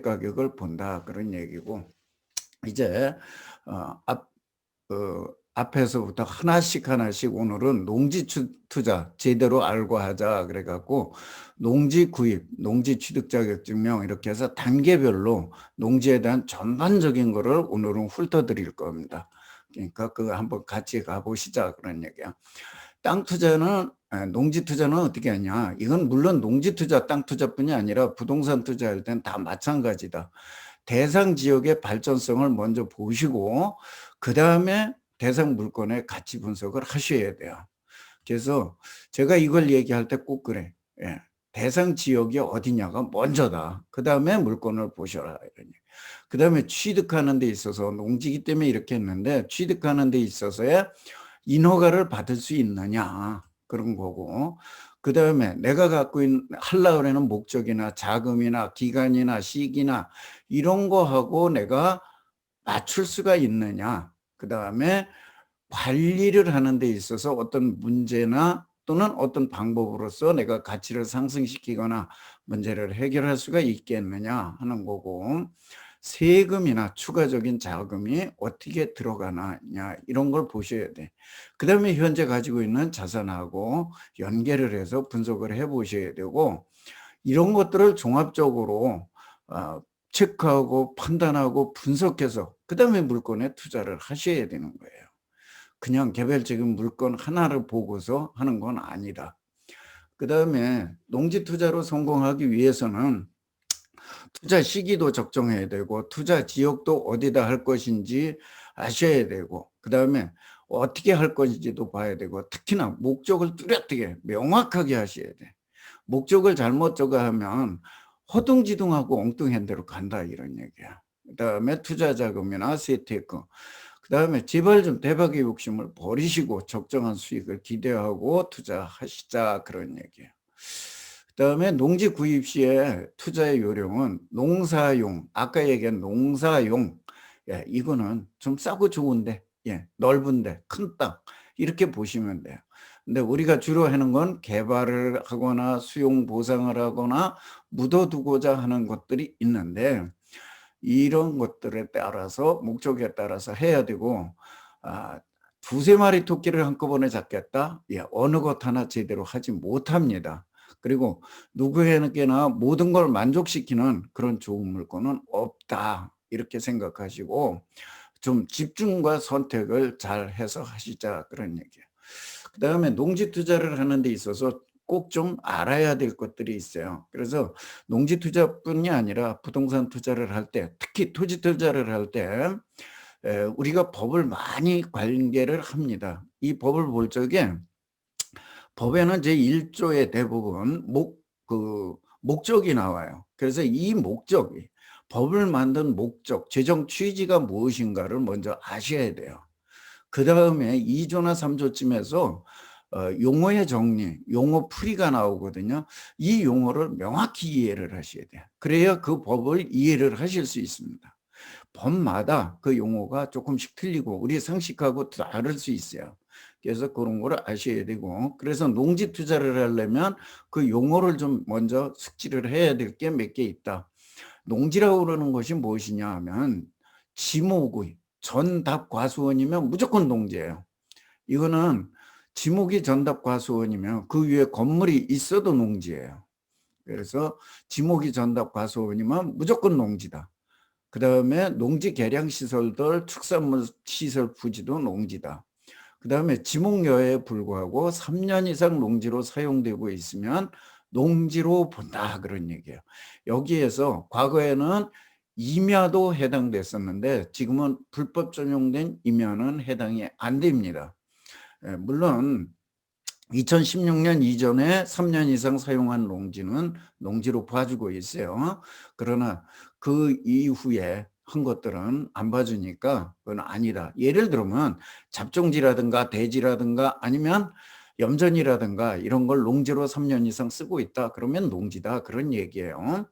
가격을 본다 그런 얘기고 이제 앞 앞에서부터 하나씩 하나씩 오늘은 농지 투자 제대로 알고 하자 그래 갖고 농지 구입, 농지 취득 자격증명 이렇게 해서 단계별로 농지에 대한 전반적인 거를 오늘은 훑어드릴 겁니다. 그러니까 그거 한번 같이 가 보시자 그런 얘기야. 땅 투자는 농지 투자는 어떻게 하냐. 이건 물론 농지 투자, 땅 투자뿐이 아니라 부동산 투자할 땐 다 마찬가지다. 대상 지역의 발전성을 먼저 보시고 그다음에 대상 물건의 가치 분석을 하셔야 돼요. 그래서 제가 이걸 얘기할 때 꼭 그래. 예. 대상 지역이 어디냐가 먼저다. 그다음에 물건을 보셔라. 이러니. 그다음에 취득하는 데 있어서 농지기 때문에 이렇게 했는데 취득하는 데 있어서의 인허가를 받을 수 있느냐 그런 거고 그다음에 내가 갖고 있는 하려고 하는 목적이나 자금이나 기간이나 시기나 이런 거하고 내가 맞출 수가 있느냐. 그다음에 관리를 하는 데 있어서 어떤 문제나 또는 어떤 방법으로서 내가 가치를 상승시키거나 문제를 해결할 수가 있겠느냐 하는 거고 세금이나 추가적인 자금이 어떻게 들어가느냐 이런 걸 보셔야 돼. 그다음에 현재 가지고 있는 자산하고 연계를 해서 분석을 해 보셔야 되고 이런 것들을 종합적으로 체크하고 판단하고 분석해서 그다음에 물건에 투자를 하셔야 되는 거예요. 그냥 개별적인 물건 하나를 보고서 하는 건 아니다. 그다음에 농지 투자로 성공하기 위해서는 투자 시기도 적정해야 되고 투자 지역도 어디다 할 것인지 아셔야 되고 그다음에 어떻게 할 것인지도 봐야 되고 특히나 목적을 뚜렷하게 명확하게 하셔야 돼. 목적을 잘못 하면 허둥지둥하고 엉뚱한 데로 간다 이런 얘기야. 그다음에 투자 자금이나 세테크 그다음에 제발 좀 대박의 욕심을 버리시고 적정한 수익을 기대하고 투자하시자 그런 얘기예요. 그다음에 농지 구입 시에 투자의 요령은 농사용, 아까 얘기한 농사용, 예, 이거는 좀 싸고 좋은데, 예, 넓은데, 큰 땅, 이렇게 보시면 돼요. 근데 우리가 주로 하는 건 개발을 하거나 수용 보상을 하거나 묻어두고자 하는 것들이 있는데, 이런 것들에 따라서 목적에 따라서 해야 되고 두세 마리 토끼를 한꺼번에 잡겠다? 예, 어느 것 하나 제대로 하지 못합니다. 그리고 누구에게나 모든 걸 만족시키는 그런 좋은 물건은 없다. 이렇게 생각하시고 좀 집중과 선택을 잘 해서 하시자 그런 얘기예요. 그다음에 농지 투자를 하는 데 있어서 꼭 좀 알아야 될 것들이 있어요. 그래서 농지 투자뿐이 아니라 부동산 투자를 할 때 특히 토지 투자를 할 때 우리가 법을 많이 관계를 합니다. 이 법을 볼 적에 법에는 제1조의 대부분 목적이 나와요. 그래서 이 목적이 법을 만든 목적, 재정 취지가 무엇인가를 먼저 아셔야 돼요. 그다음에 2조나 3조쯤에서 용어의 정리, 용어 풀이가 나오거든요. 이 용어를 명확히 이해를 하셔야 돼요. 그래야 그 법을 이해를 하실 수 있습니다. 법마다 그 용어가 조금씩 틀리고 우리 상식하고 다를 수 있어요. 그래서 그런 거를 아셔야 되고 그래서 농지 투자를 하려면 그 용어를 좀 먼저 숙지를 해야 될 게 몇 개 있다. 농지라고 그러는 것이 무엇이냐 하면 지목의 전답과수원이면 무조건 농지예요. 이거는 지목이 전답과수원이면 그 위에 건물이 있어도 농지예요. 그래서 지목이 전답과수원이면 무조건 농지다. 그다음에 농지 개량 시설들 축산물 시설 부지도 농지다. 그다음에 지목여에 불구하고 3년 이상 농지로 사용되고 있으면 농지로 본다 그런 얘기예요. 여기에서 과거에는 임야도 해당됐었는데 지금은 불법 전용된 임야는 해당이 안 됩니다. 물론 2016년 이전에 3년 이상 사용한 농지는 농지로 봐주고 있어요. 그러나 그 이후에 한 것들은 안 봐주니까 그건 아니다. 예를 들면 잡종지라든가 대지라든가 아니면 염전이라든가 이런 걸 농지로 3년 이상 쓰고 있다. 그러면 농지다. 그런 얘기예요.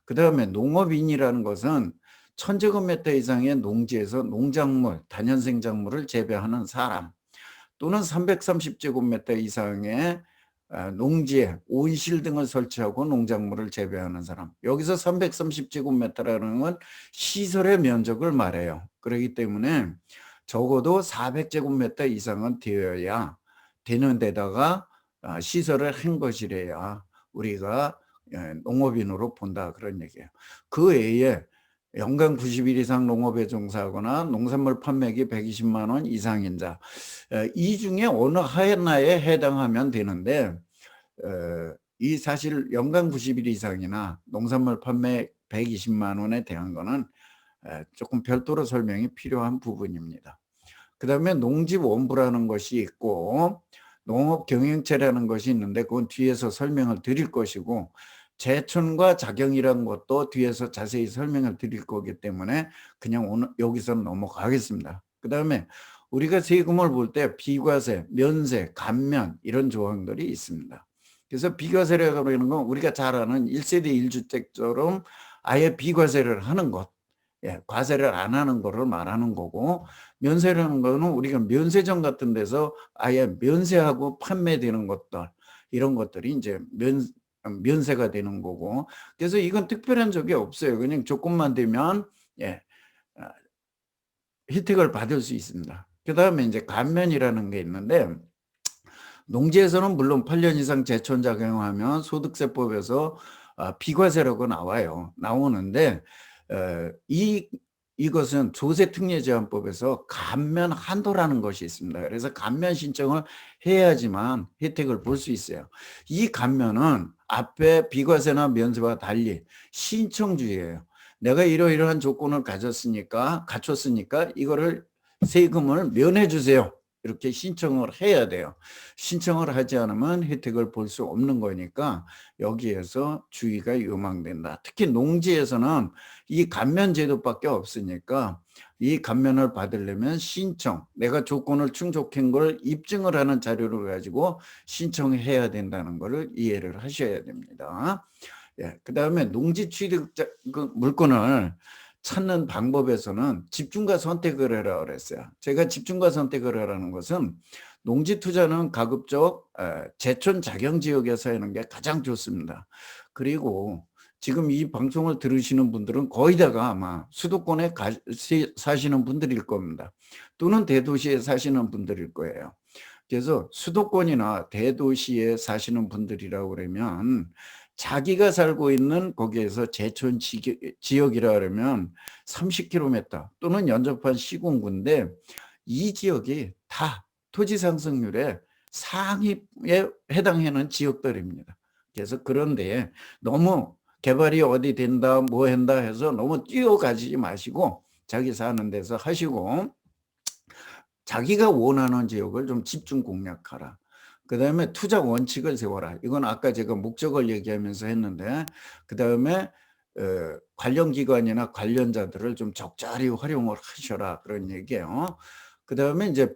그다음에 농업인이라는 것은 1000제곱미터 이상의 농지에서 농작물, 다년생작물을 재배하는 사람 또는 330제곱미터 이상의 농지에 온실 등을 설치하고 농작물을 재배하는 사람. 여기서 330제곱미터라는 건 시설의 면적을 말해요. 그렇기 때문에 적어도 400제곱미터 이상은 되어야 되는 데다가 시설을 한 것이래야 우리가 농업인으로 본다, 그런 얘기예요. 그 외에 연간 90일 이상 농업에 종사하거나 농산물 판매액이 120만 원 이상인 자, 이 중에 어느 하나에 해당하면 되는데, 이 사실 연간 90일 이상이나 농산물 판매 120만 원에 대한 거는 조금 별도로 설명이 필요한 부분입니다. 그 다음에 농지원부라는 것이 있고 농업경영체라는 것이 있는데 그건 뒤에서 설명을 드릴 것이고, 제촌과 작용이라는 것도 뒤에서 자세히 설명을 드릴 거기 때문에 그냥 오늘 여기서 넘어가겠습니다. 그 다음에 우리가 세금을 볼 때 비과세, 면세, 감면 이런 조항들이 있습니다. 그래서 비과세라고 하는 건 우리가 잘 아는 1세대 1주택처럼 아예 비과세를 하는 것, 과세를 안 하는 거를 말하는 거고, 면세라는 거는 우리가 면세점 같은 데서 아예 면세하고 판매되는 것들, 이런 것들이 이제 면세가 되는 거고, 그래서 이건 특별한 적이 없어요. 그냥 조건만 되면 혜택을 받을 수 있습니다. 그 다음에 이제 감면이라는 게 있는데, 농지에서는 물론 8년 이상 제촌 작용하면 소득세법에서 비과세라고 나오는데, 이것은 조세특례제한법에서 감면 한도라는 것이 있습니다. 그래서 감면 신청을 해야지만 혜택을 볼 수 있어요. 이 감면은 앞에 비과세나 면세와 달리 신청주의예요. 내가 이러이러한 조건을 갖췄으니까 이거를 세금을 면해 주세요, 이렇게 신청을 해야 돼요. 신청을 하지 않으면 혜택을 볼 수 없는 거니까 여기에서 주의가 요망된다. 특히 농지에서는 이 감면 제도밖에 없으니까 이 감면을 받으려면 신청, 내가 조건을 충족한 걸 입증을 하는 자료를 가지고 신청해야 된다는 것을 이해를 하셔야 됩니다. 그 다음에 농지 취득 물건을 찾는 방법에서는 집중과 선택을 해라 그랬어요. 제가 집중과 선택을 하라는 것은 농지 투자는 가급적 제촌 작용 지역에서 하는 게 가장 좋습니다. 그리고 지금 이 방송을 들으시는 분들은 거의 다가 아마 수도권에 사시는 분들일 겁니다. 또는 대도시에 사시는 분들일 거예요. 그래서 수도권이나 대도시에 사시는 분들이라고 그러면 자기가 살고 있는 거기에서 제촌 지역이라 그러면 30km 또는 연접한 시군구인데, 이 지역이 다 토지 상승률의 상위에 해당하는 지역들입니다. 그래서 그런데 너무 개발이 어디 된다 뭐 한다 해서 너무 뛰어가지 마시고 자기 사는 데서 하시고, 자기가 원하는 지역을 좀 집중 공략하라. 그 다음에 투자 원칙을 세워라. 이건 아까 제가 목적을 얘기하면서 했는데, 그 다음에 관련 기관이나 관련자들을 좀 적절히 활용을 하셔라, 그런 얘기예요. 그 다음에 이제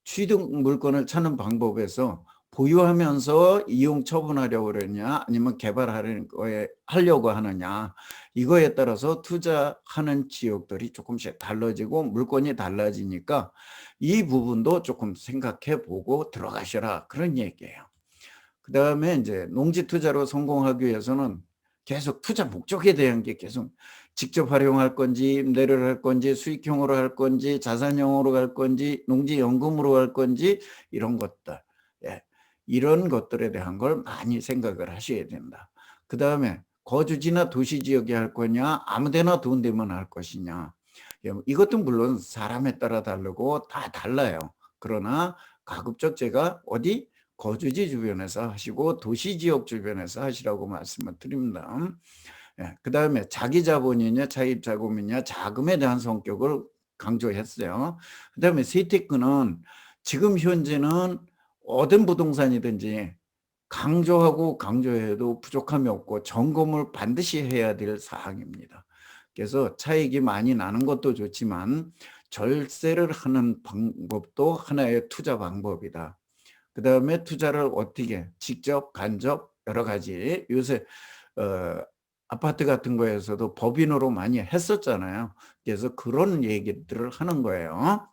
취득 물건을 찾는 방법에서 보유하면서 이용 처분하려고 그러냐 아니면 하려고 하느냐, 이거에 따라서 투자하는 지역들이 조금씩 달라지고 물건이 달라지니까 이 부분도 조금 생각해 보고 들어가셔라, 그런 얘기예요. 그 다음에 이제 농지 투자로 성공하기 위해서는 계속 투자 목적에 대한 게 계속 직접 활용할 건지 임대를 할 건지 수익형으로 할 건지 자산형으로 갈 건지 농지연금으로 갈 건지 이런 것들, 이런 것들에 대한 걸 많이 생각을 하셔야 된다. 그 다음에 거주지나 도시지역에 할 거냐 아무데나 돈 대면 할 것이냐, 이것도 물론 사람에 따라 다르고 다 달라요. 그러나 가급적 제가 어디 거주지 주변에서 하시고 도시지역 주변에서 하시라고 말씀을 드립니다. 그 다음에 자기 자본이냐 차입 자금이냐 자금에 대한 성격을 강조했어요. 그 다음에 세테크는 지금 현재는 어떤 부동산이든지 강조해도 부족함이 없고 점검을 반드시 해야 될 사항입니다. 그래서 차익이 많이 나는 것도 좋지만 절세를 하는 방법도 하나의 투자 방법이다. 그 다음에 투자를 어떻게 직접 간접 여러 가지, 요새 아파트 같은 거에서도 법인으로 많이 했었잖아요. 그래서 그런 얘기들을 하는 거예요.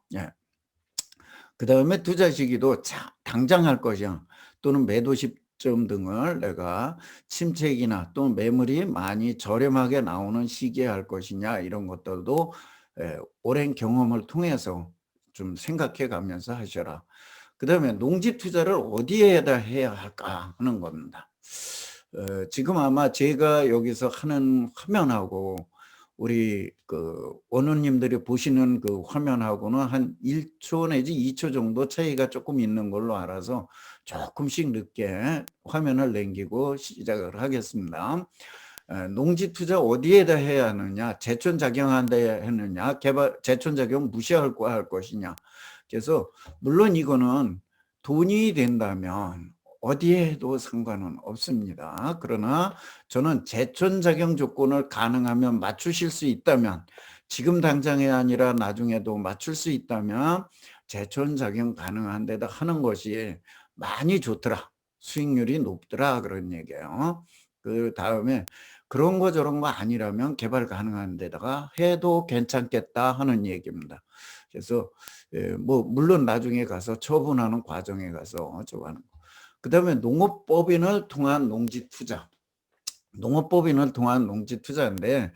그 다음에 투자 시기도 당장 할 것이야 또는 매도 시점 등을 내가 침체기나 또 매물이 많이 저렴하게 나오는 시기에 할 것이냐 이런 것들도 오랜 경험을 통해서 좀 생각해 가면서 하셔라. 그다음에 농지 투자를 어디에다 해야 할까 하는 겁니다. 지금 아마 제가 여기서 하는 화면하고 우리 그 원우님들이 보시는 그 화면하고는 한 1초 내지 2초 정도 차이가 조금 있는 걸로 알아서 조금씩 늦게 화면을 남기고 시작을 하겠습니다. 농지 투자 어디에다 해야 하느냐, 제촌작용한데 했느냐, 제촌작용 무시할 할 것이냐. 그래서 물론 이거는 돈이 된다면 어디에 해도 상관은 없습니다. 그러나 저는 제촌작용 조건을 가능하면 맞추실 수 있다면, 지금 당장이 아니라 나중에도 맞출 수 있다면 제촌작용 가능한 데다 하는 것이 많이 좋더라, 수익률이 높더라, 그런 얘기예요. 그 다음에 그런 거 저런 거 아니라면 개발 가능한 데다가 해도 괜찮겠다 하는 얘기입니다. 그래서 뭐 물론 나중에 가서 처분하는 과정에 가서 저거 하는 거. 그다음에 농업법인을 통한 농지 투자. 농업법인을 통한 농지 투자인데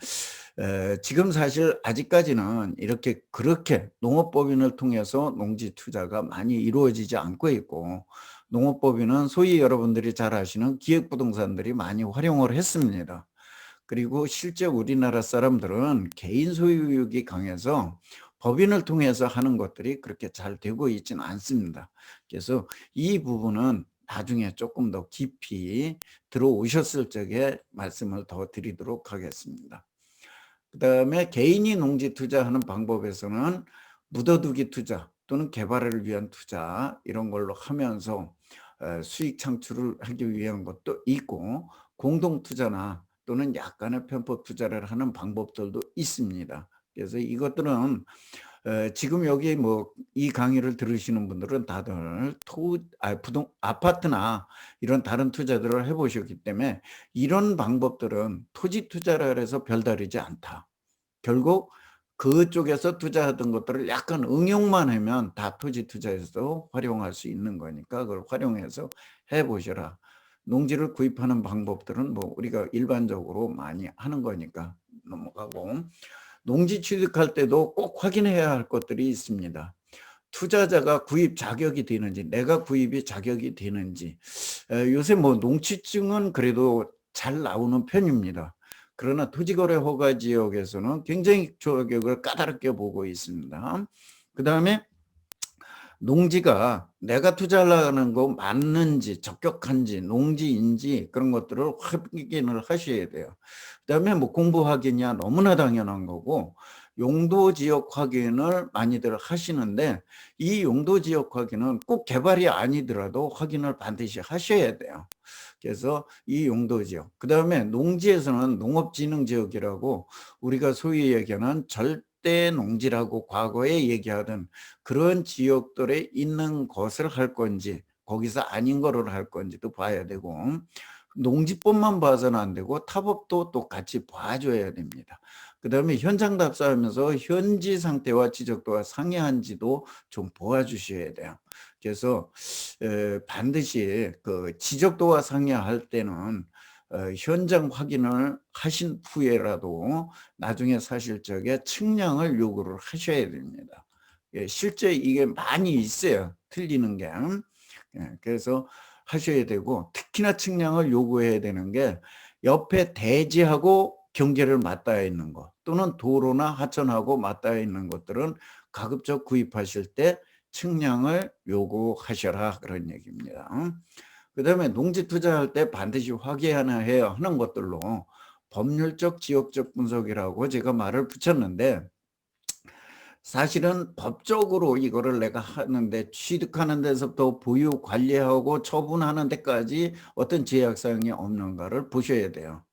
지금 사실 아직까지는 이렇게 그렇게 농업법인을 통해서 농지 투자가 많이 이루어지지 않고 있고, 농업법인은 소위 여러분들이 잘 아시는 기획부동산들이 많이 활용을 했습니다. 그리고 실제 우리나라 사람들은 개인 소유욕이 강해서 법인을 통해서 하는 것들이 그렇게 잘 되고 있지는 않습니다. 그래서 이 부분은 나중에 조금 더 깊이 들어오셨을 적에 말씀을 더 드리도록 하겠습니다. 그다음에 개인이 농지 투자하는 방법에서는 묻어두기 투자 또는 개발을 위한 투자 이런 걸로 하면서 수익 창출을 하기 위한 것도 있고, 공동 투자나 또는 약간의 편법 투자를 하는 방법들도 있습니다. 그래서 이것들은 지금 여기 뭐 이 강의를 들으시는 분들은 다들 아파트나 이런 다른 투자들을 해보셨기 때문에 이런 방법들은 토지 투자를 해서 별다르지 않다. 결국 그쪽에서 투자하던 것들을 약간 응용만 하면 다 토지 투자에서 활용할 수 있는 거니까 그걸 활용해서 해보셔라. 농지를 구입하는 방법들은 뭐 우리가 일반적으로 많이 하는 거니까 넘어가고, 농지 취득할 때도 꼭 확인해야 할 것들이 있습니다. 투자자가 구입 자격이 되는지, 내가 구입이 자격이 되는지. 요새 뭐 농취증은 그래도 잘 나오는 편입니다. 그러나 토지거래 허가 지역에서는 굉장히 자격을 까다롭게 보고 있습니다. 그다음에 농지가 내가 투자하려는 거 맞는지, 적격한지, 농지인지 그런 것들을 확인을 하셔야 돼요. 그다음에 뭐 공부 확인이야 너무나 당연한 거고, 용도 지역 확인을 많이들 하시는데 이 용도 지역 확인은 꼭 개발이 아니더라도 확인을 반드시 하셔야 돼요. 그래서 이 용도 지역, 그다음에 농지에서는 농업진흥 지역이라고 우리가 소위 얘기하는 절대 농지라고 과거에 얘기하던 그런 지역들에 있는 것을 할 건지 거기서 아닌 거를 할 건지도 봐야 되고, 농지법만 봐서는 안 되고 타법도 또 같이 봐줘야 됩니다. 그다음에 현장 답사하면서 현지 상태와 지적도가 상이한지도 좀 보아주셔야 돼요. 그래서 반드시 그 지적도가 상이할 때는 현장 확인을 하신 후에라도 나중에 사실 적에 측량을 요구를 하셔야 됩니다. 실제 이게 많이 있어요, 틀리는 게. 그래서 하셔야 되고, 특히나 측량을 요구해야 되는 게 옆에 대지하고 경계를 맞닿아 있는 것 또는 도로나 하천하고 맞닿아 있는 것들은 가급적 구입하실 때 측량을 요구하셔라, 그런 얘기입니다. 그다음에 농지 투자할 때 반드시 확인해야 하는 것들로 법률적 지역적 분석이라고 제가 말을 붙였는데, 사실은 법적으로 이거를 내가 하는데 취득하는 데서부터 보유 관리하고 처분하는 데까지 어떤 제약사항이 없는가를 보셔야 돼요.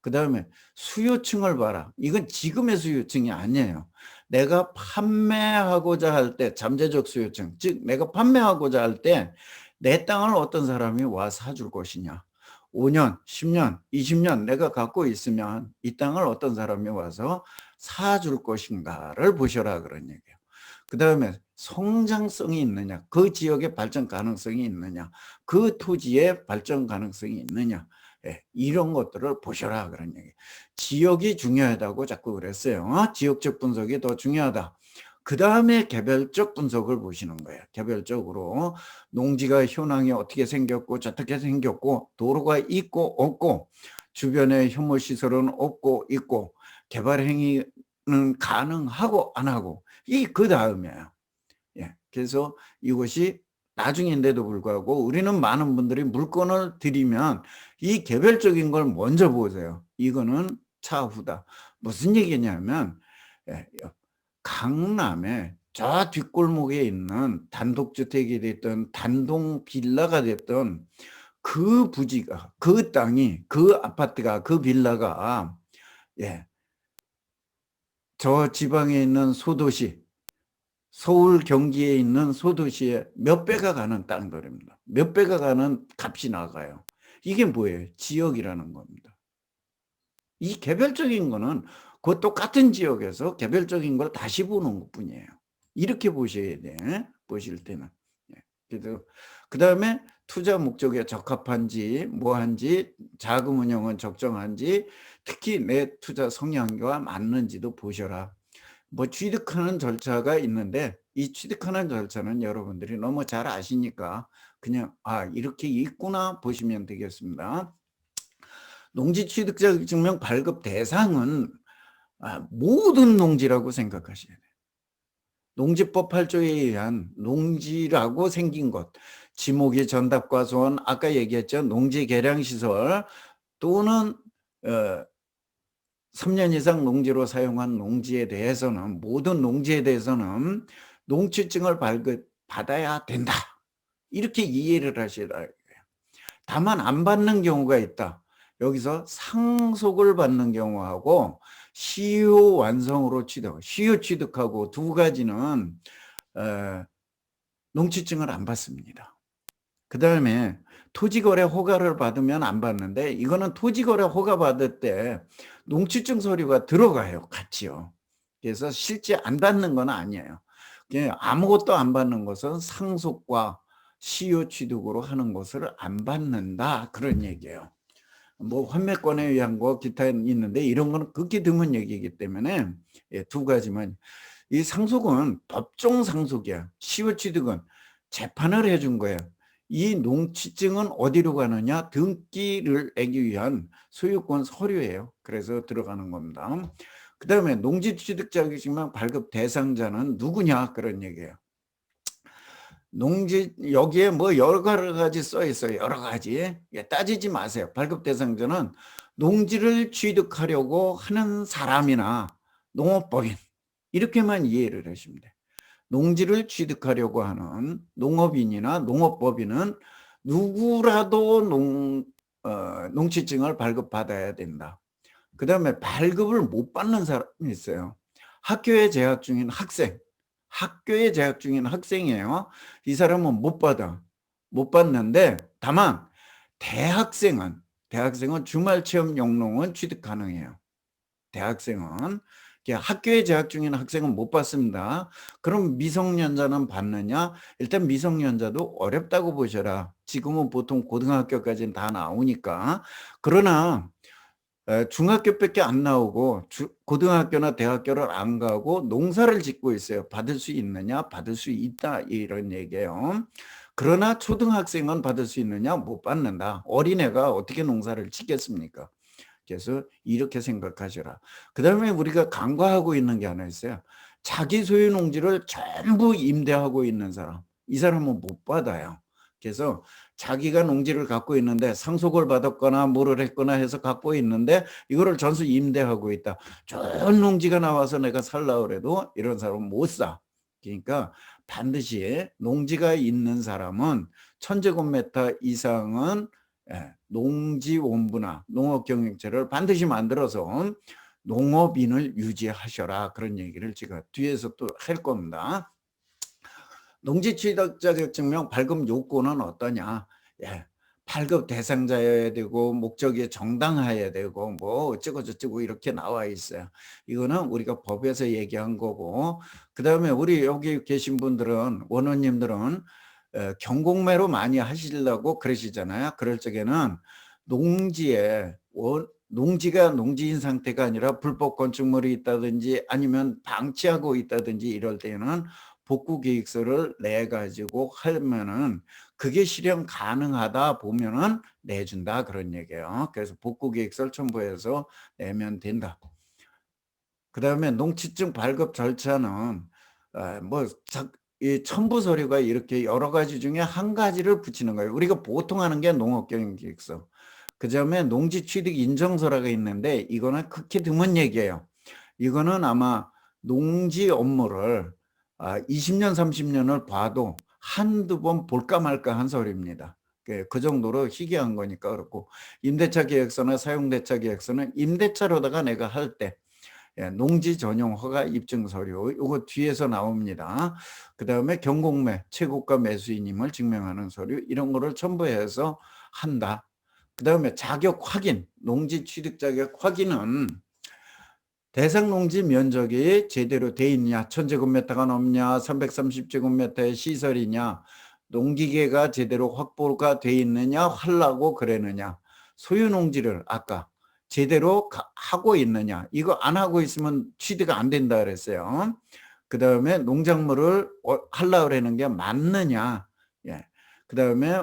그다음에 수요층을 봐라. 이건 지금의 수요층이 아니에요. 내가 판매하고자 할 때 잠재적 수요층, 즉 내가 판매하고자 할 때 내 땅을 어떤 사람이 와 사줄 것이냐. 5년, 10년, 20년 내가 갖고 있으면 이 땅을 어떤 사람이 와서 사줄 것인가를 보셔라, 그런 얘기예요. 그다음에 성장성이 있느냐, 그 지역의 발전 가능성이 있느냐, 그 토지의 발전 가능성이 있느냐, 예, 이런 것들을 보셔라 그런 얘기. 지역이 중요하다고 자꾸 그랬어요. 지역적 분석이 더 중요하다. 그 다음에 개별적 분석을 보시는 거예요. 개별적으로 농지가 현황이 어떻게 생겼고 어떻게 생겼고 도로가 있고 없고 주변에 혐오시설은 없고 있고 개발 행위는 가능하고 안 하고 그 다음이에요. 예, 그래서 이것이 나중인데도 불구하고 우리는 많은 분들이 물건을 드리면 이 개별적인 걸 먼저 보세요. 이거는 차후다. 무슨 얘기냐면 강남에 저 뒷골목에 있는 단독주택이 됐든 단독 빌라가 됐든 그 부지가, 그 땅이, 그 아파트가, 그 빌라가 저 지방에 있는 소도시, 서울 경기에 있는 소도시에 몇 배가 가는 땅들입니다. 몇 배가 가는 값이 나가요. 이게 뭐예요? 지역이라는 겁니다. 이 개별적인 거는 그 똑같은 지역에서 개별적인 걸 다시 보는 것 뿐이에요. 이렇게 보셔야 돼. 보실 때는. 그래서 그 다음에 투자 목적에 적합한지 뭐한지 자금 운영은 적정한지 특히 내 투자 성향과 맞는지도 보셔라. 뭐 취득하는 절차가 있는데 이 취득하는 절차는 여러분들이 너무 잘 아시니까 그냥 이렇게 있구나 보시면 되겠습니다. 농지 취득자격증명 발급 대상은 모든 농지라고 생각하셔야 돼요. 농지법 8조에 의한 농지라고 생긴 것, 지목이 전답과수원, 아까 얘기했죠. 농지 개량시설 또는 3년 이상 농지로 사용한 농지에 대해서는 모든 농지에 대해서는 농취증을 발급받아야 된다. 이렇게 이해를 하셔야 돼요. 다만 안 받는 경우가 있다. 여기서 상속을 받는 경우하고 시효 완성으로 취득, 시효 취득하고 두 가지는 농취증을 안 받습니다. 그 다음에 토지거래 허가를 받으면 안 받는데 이거는 토지거래 허가 받을 때 농취증 서류가 들어가요. 같이요. 그래서 실제 안 받는 건 아니에요. 아무것도 안 받는 것은 상속과 시효 취득으로 하는 것을 안 받는다. 그런 얘기예요. 뭐 환매권에 의한 거 기타 있는데 이런 거는 극히 드문 얘기이기 때문에 두 가지만. 이 상속은 법정 상속이야. 시효 취득은 재판을 해준 거예요. 이 농취증은 어디로 가느냐? 등기를 내기 위한 소유권 서류예요. 그래서 들어가는 겁니다. 그 다음에 농지 취득 자격증명 발급 대상자는 누구냐? 그런 얘기예요. 농지 여기에 뭐 여러 가지 써 있어요. 여러 가지. 따지지 마세요. 발급 대상자는 농지를 취득하려고 하는 사람이나 농업법인 이렇게만 이해를 하시면 돼요. 농지를 취득하려고 하는 농업인이나 농업법인은 누구라도 농취증을 발급받아야 된다. 그 다음에 발급을 못 받는 사람이 있어요. 학교에 재학 중인 학생. 학교에 재학 중인 학생이에요. 이 사람은 못 받아. 못 받는데 다만 대학생은 주말 체험 영농은 취득 가능해요. 대학생은. 학교에 재학 중인 학생은 못 받습니다. 그럼 미성년자는 받느냐? 일단 미성년자도 어렵다고 보셔라. 지금은 보통 고등학교까지는 다 나오니까. 그러나 중학교밖에 안 나오고 고등학교나 대학교를 안 가고 농사를 짓고 있어요. 받을 수 있느냐? 받을 수 있다. 이런 얘기예요. 그러나 초등학생은 받을 수 있느냐? 못 받는다. 어린애가 어떻게 농사를 짓겠습니까? 그래서 이렇게 생각하셔라. 그 다음에 우리가 간과하고 있는 게 하나 있어요. 자기 소유 농지를 전부 임대하고 있는 사람. 이 사람은 못 받아요. 그래서 자기가 농지를 갖고 있는데 상속을 받았거나 뭐를 했거나 해서 갖고 있는데 이거를 전수 임대하고 있다. 좋은 농지가 나와서 내가 살라고 해도 이런 사람은 못 사. 그러니까 반드시 농지가 있는 사람은 1000제곱미터 이상은 농지원부나 농업경영체를 반드시 만들어서 농업인을 유지하셔라. 그런 얘기를 제가 뒤에서 또 할 겁니다. 농지 취득 자격증명 발급 요건은 어떠냐? 발급 대상자여야 되고 목적이 정당화해야 되고 뭐 어쩌고 저쩌고 이렇게 나와 있어요. 이거는 우리가 법에서 얘기한 거고, 그다음에 우리 여기 계신 분들은 원원님들은 경공매로 많이 하시려고 그러시잖아요. 그럴 적에는 농지에 농지가 농지인 상태가 아니라 불법 건축물이 있다든지 아니면 방치하고 있다든지 이럴 때는 복구 계획서를 내 가지고 하면은 그게 실현 가능하다 보면은 내준다 그런 얘기예요. 그래서 복구 계획서를 첨부해서 내면 된다. 그다음에 농지증 발급 절차는 뭐 이 첨부 서류가 이렇게 여러 가지 중에 한 가지를 붙이는 거예요. 우리가 보통 하는 게 농업경영계획서. 그다음에 농지 취득 인정서라고 있는데 이거는 극히 드문 얘기예요. 이거는 아마 농지 업무를 20년 30년을 봐도 한두 번 볼까 말까 한 서류입니다. 그 정도로 희귀한 거니까 그렇고, 임대차 계획서나 사용대차 계획서는 임대차로다가 내가 할 때 농지 전용 허가 입증 서류 요거 뒤에서 나옵니다. 그다음에 경공매 최고가 매수인임을 증명하는 서류 이런 거를 첨부해서 한다. 그다음에 자격 확인, 농지 취득 자격 확인은 대상 농지 면적이 제대로 돼 있냐, 1000제곱미터가 넘냐, 330제곱미터의 시설이냐, 농기계가 제대로 확보가 돼 있느냐, 하려고 그러느냐, 소유 농지를 아까 제대로 하고 있느냐, 이거 안 하고 있으면 취득 안 된다 그랬어요. 그 다음에 농작물을 하려고 그러는 게 맞느냐, 예. 그 다음에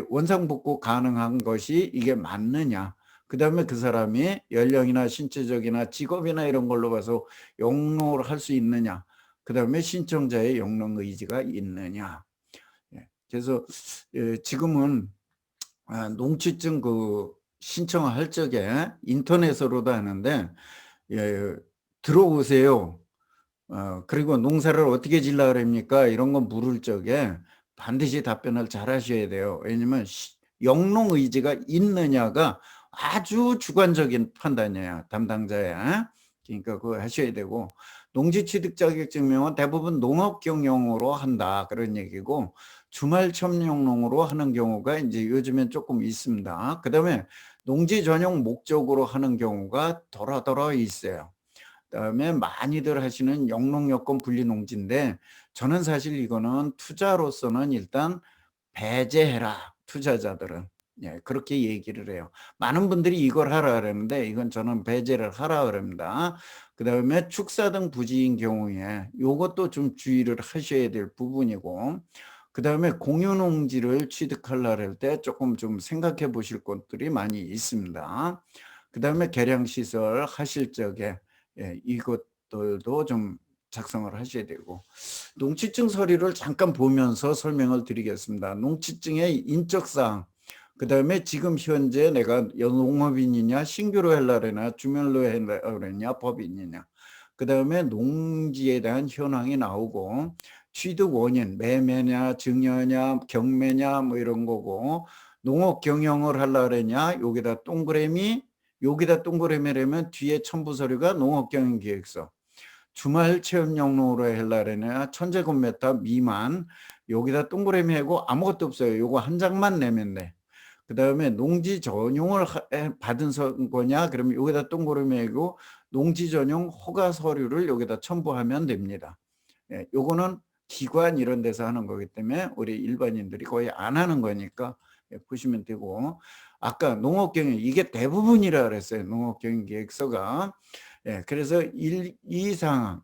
원상복구 가능한 것이 이게 맞느냐, 그 다음에 그 사람이 연령이나 신체적이나 직업이나 이런 걸로 봐서 영농을 할 수 있느냐, 그 다음에 신청자의 영농 의지가 있느냐. 그래서 지금은 농취증 그 신청을 할 적에 인터넷으로도 하는데 들어오세요. 그리고 농사를 어떻게 질라 그럽니까? 이런 거 물을 적에 반드시 답변을 잘 하셔야 돼요. 왜냐면 영농 의지가 있느냐가 아주 주관적인 판단이에요. 담당자의. 그러니까 그거 하셔야 되고, 농지 취득 자격 증명은 대부분 농업 경영으로 한다 그런 얘기고, 주말 첨용농으로 하는 경우가 이제 요즘엔 조금 있습니다. 그다음에 농지 전용 목적으로 하는 경우가 덜어덜어 있어요. 그다음에 많이들 하시는 영농여건 분리농지인데, 저는 사실 이거는 투자로서는 일단 배제해라, 투자자들은. 그렇게 얘기를 해요. 많은 분들이 이걸 하라 그러는데 이건 저는 배제를 하라 그럽니다. 그다음에 축사 등 부지인 경우에 요것도 좀 주의를 하셔야 될 부분이고, 그다음에 공유농지를 취득하려고 할 때 조금 좀 생각해 보실 것들이 많이 있습니다. 그다음에 계량시설 하실 적에 이것들도 좀 작성을 하셔야 되고, 농취증 서류를 잠깐 보면서 설명을 드리겠습니다. 농취증의 인적사항, 그다음에 지금 현재 내가 농업인이냐 신규로 하려나 주민로 하려냐 법인이냐, 그다음에 농지에 대한 현황이 나오고, 취득 원인 매매냐 증여냐 경매냐 뭐 이런 거고, 농업 경영을 하려고 그러냐 여기다 동그라미, 여기다 동그라미라면 뒤에 첨부 서류가 농업경영계획서, 주말 체험 영농으로 하려면 1000제곱미터 미만, 여기다 동그라미 하고 아무것도 없어요. 요거 한 장만 내면 돼. 그 다음에 농지 전용을 받은 거냐 그러면 여기다 동그라미 하고 농지 전용 허가 서류를 여기다 첨부하면 됩니다. 요거는 기관 이런 데서 하는 거기 때문에 우리 일반인들이 거의 안 하는 거니까 보시면 되고, 아까 농업경영 이게 대부분이라 그랬어요. 농업경영계획서가. 그래서 이 상황,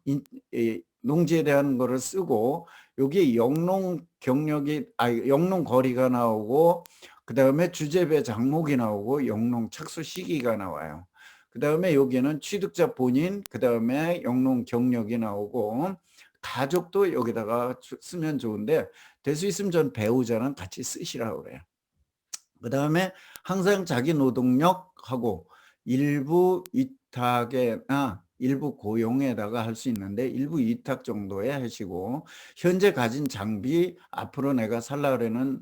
농지에 대한 거를 쓰고, 여기 영농 경력이, 영농 거리가 나오고, 그 다음에 주재배 장목이 나오고, 영농 착수 시기가 나와요. 그 다음에 여기는 취득자 본인, 그 다음에 영농 경력이 나오고, 가족도 여기다가 쓰면 좋은데, 될 수 있으면 전 배우자랑 같이 쓰시라고 그래요. 그 다음에 항상 자기 노동력하고 일부 위탁에나 일부 고용에다가 할 수 있는데 일부 위탁 정도에 하시고, 현재 가진 장비, 앞으로 내가 살라 그러는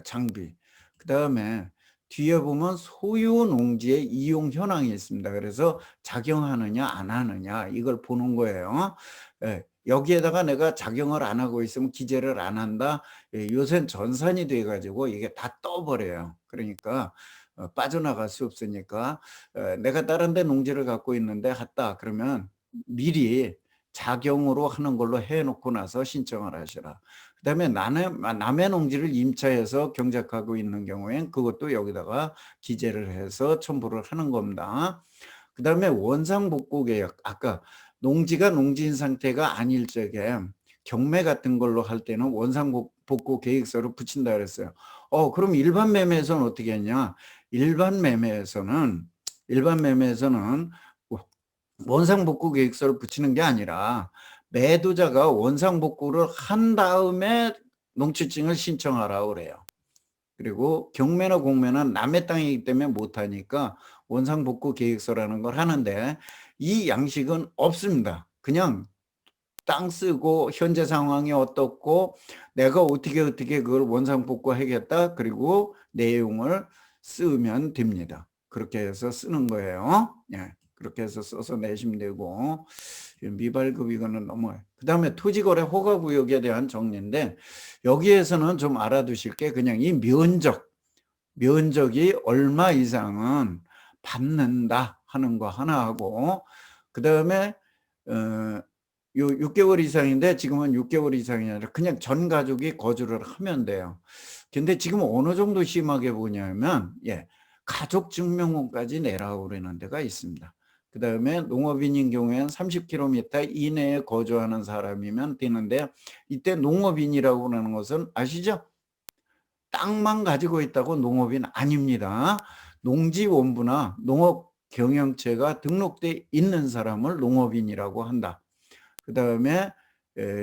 장비, 그 다음에 뒤에 보면 소유 농지의 이용 현황이 있습니다. 그래서 작용하느냐 안 하느냐 이걸 보는 거예요. 예. 여기에다가 내가 작용을 안 하고 있으면 기재를 안 한다. 예, 요새는 전산이 돼 가지고 이게 다 떠버려요. 그러니까 빠져나갈 수 없으니까 내가 다른 데 농지를 갖고 있는데 했다 그러면 미리 작용으로 하는 걸로 해 놓고 나서 신청을 하시라. 그다음에 남의 농지를 임차해서 경작하고 있는 경우엔 그것도 여기다가 기재를 해서 첨부를 하는 겁니다. 그다음에 원상복구 계약, 아까 농지가 농지인 상태가 아닐 적에 경매 같은 걸로 할 때는 원상복구 계획서를 붙인다 그랬어요. 그럼 일반 매매에서는 어떻게 했냐? 일반 매매에서는 원상복구 계획서를 붙이는 게 아니라 매도자가 원상복구를 한 다음에 농지증을 신청하라고 그래요. 그리고 경매나 공매는 남의 땅이기 때문에 못하니까 원상복구 계획서라는 걸 하는데 이 양식은 없습니다. 그냥 땅 쓰고 현재 상황이 어떻고 내가 어떻게 그걸 원상복구 하겠다. 그리고 내용을 쓰면 됩니다. 그렇게 해서 쓰는 거예요. 예. 그렇게 해서 써서 내시면 되고 미발급 이거는 넘어요. 그다음에 토지거래 허가구역에 대한 정리인데 여기에서는 좀 알아두실 게 그냥 이 면적이 얼마 이상은 받는다 하는 거 하나 하고 그다음에 요 6개월 이상인데 지금은 6개월 이상이 아니라 그냥 전 가족이 거주를 하면 돼요. 근데 지금 어느 정도 심하게 보냐면 가족 증명원까지 내라고 그러는 데가 있습니다. 그다음에 농업인인 경우에는 30km 이내에 거주하는 사람이면 되는데 이때 농업인이라고 하는 것은 아시죠? 땅만 가지고 있다고 농업인 아닙니다. 농지원부나 농업경영체가 등록돼 있는 사람을 농업인이라고 한다. 그다음에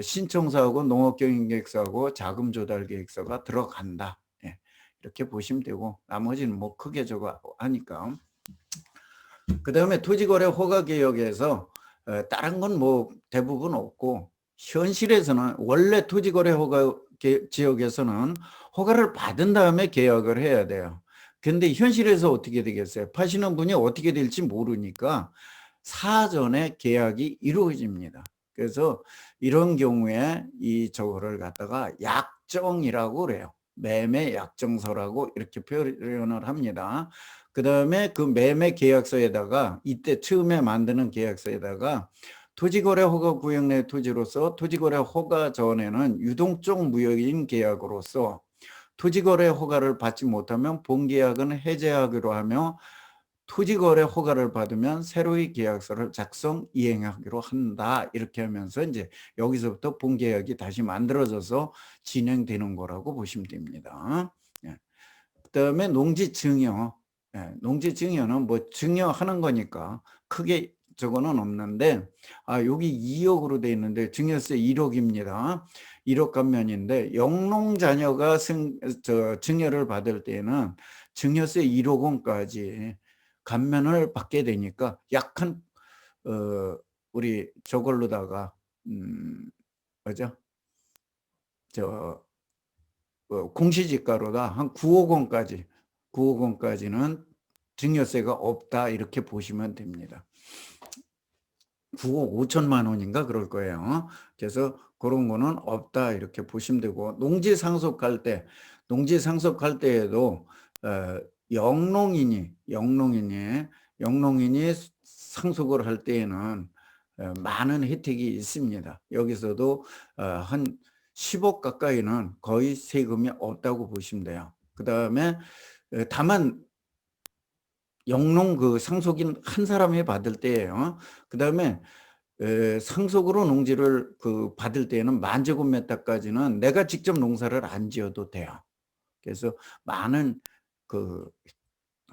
신청서하고 농업경영계획서하고 자금조달계획서가 들어간다. 이렇게 보시면 되고 나머지는 뭐 크게 저거 하니까. 그다음에 토지거래 허가개혁에서 다른 건 뭐 대부분 없고 현실에서는 원래 토지거래 허가 지역에서는 허가를 받은 다음에 계약을 해야 돼요. 근데 현실에서 어떻게 되겠어요? 파시는 분이 어떻게 될지 모르니까 사전에 계약이 이루어집니다. 그래서 이런 경우에 저거를 갖다가 약정이라고 그래요. 매매 약정서라고 이렇게 표현을 합니다. 그다음에 그 매매 계약서에다가 이때 처음에 만드는 계약서에다가 토지거래 허가 구역 내 토지로서 토지거래 허가 전에는 유동적 무역인 계약으로서 토지거래 허가를 받지 못하면 본계약은 해제하기로 하며 토지거래 허가를 받으면 새로이 계약서를 작성 이행하기로 한다. 이렇게 하면서 이제 여기서부터 본계약이 다시 만들어져서 진행되는 거라고 보시면 됩니다. 그다음에 농지증여. 농지증여는 뭐 증여하는 거니까 크게 저거는 없는데 여기 2억으로 돼 있는데 증여세 1억입니다. 1억 감면인데 영농자녀가 증여를 받을 때는 증여세 1억 원까지 감면을 받게 되니까 약한 우리 저걸로다가 뭐죠? 공시지가로다 한 9억 원까지는 증여세가 없다 이렇게 보시면 됩니다. 9억 5천만 원인가 그럴 거예요. 그래서 그런 거는 없다 이렇게 보시면 되고 농지 상속할 때에도 영농인이 상속을 할 때에는 많은 혜택이 있습니다. 여기서도 한 10억 가까이는 거의 세금이 없다고 보시면 돼요. 그다음에 다만 영농 그 상속인 한 사람이 받을 때예요. 그다음에 상속으로 농지를 받을 때에는 10,000제곱미터까지는 내가 직접 농사를 안 지어도 돼요. 그래서 많은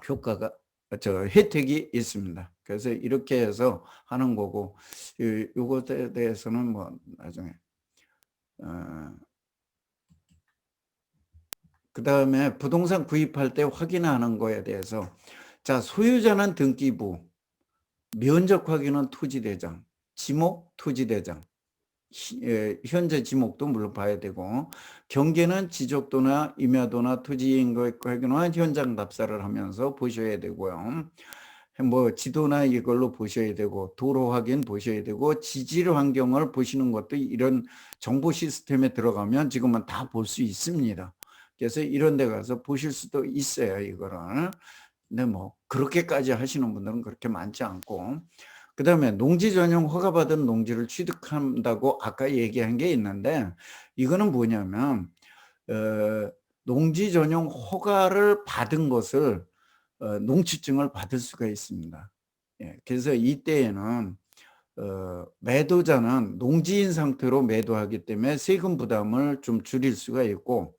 효과가 혜택이 있습니다. 그래서 이렇게 해서 하는 거고 요것에 대해서는 뭐 나중에 그다음에 부동산 구입할 때 확인하는 거에 대해서 자, 소유자는 등기부, 면적 확인은 토지대장, 지목 토지대장. 현재 지목도 물론 봐야 되고, 경계는 지적도나 임야도나 토지인가나 현장 답사를 하면서 보셔야 되고요. 뭐 지도나 이걸로 보셔야 되고, 도로 확인 보셔야 되고, 지질 환경을 보시는 것도 이런 정보 시스템에 들어가면 지금은 다 볼 수 있습니다. 그래서 이런 데 가서 보실 수도 있어요, 이거를. 근데 뭐 그렇게까지 하시는 분들은 그렇게 많지 않고, 그다음에 농지 전용 허가받은 농지를 취득한다고 아까 얘기한 게 있는데, 이거는 뭐냐면 농지 전용 허가를 받은 것을 농취증을 받을 수가 있습니다. 예, 그래서 이때에는 매도자는 농지인 상태로 매도하기 때문에 세금 부담을 좀 줄일 수가 있고,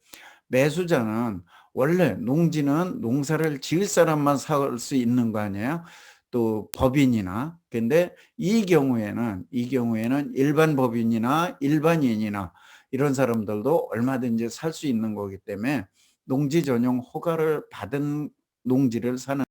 매수자는 원래 농지는 농사를 지을 사람만 살 수 있는 거 아니에요? 또 법인이나. 근데 이 경우에는 일반 법인이나 일반인이나 이런 사람들도 얼마든지 살 수 있는 거기 때문에 농지 전용 허가를 받은 농지를 사는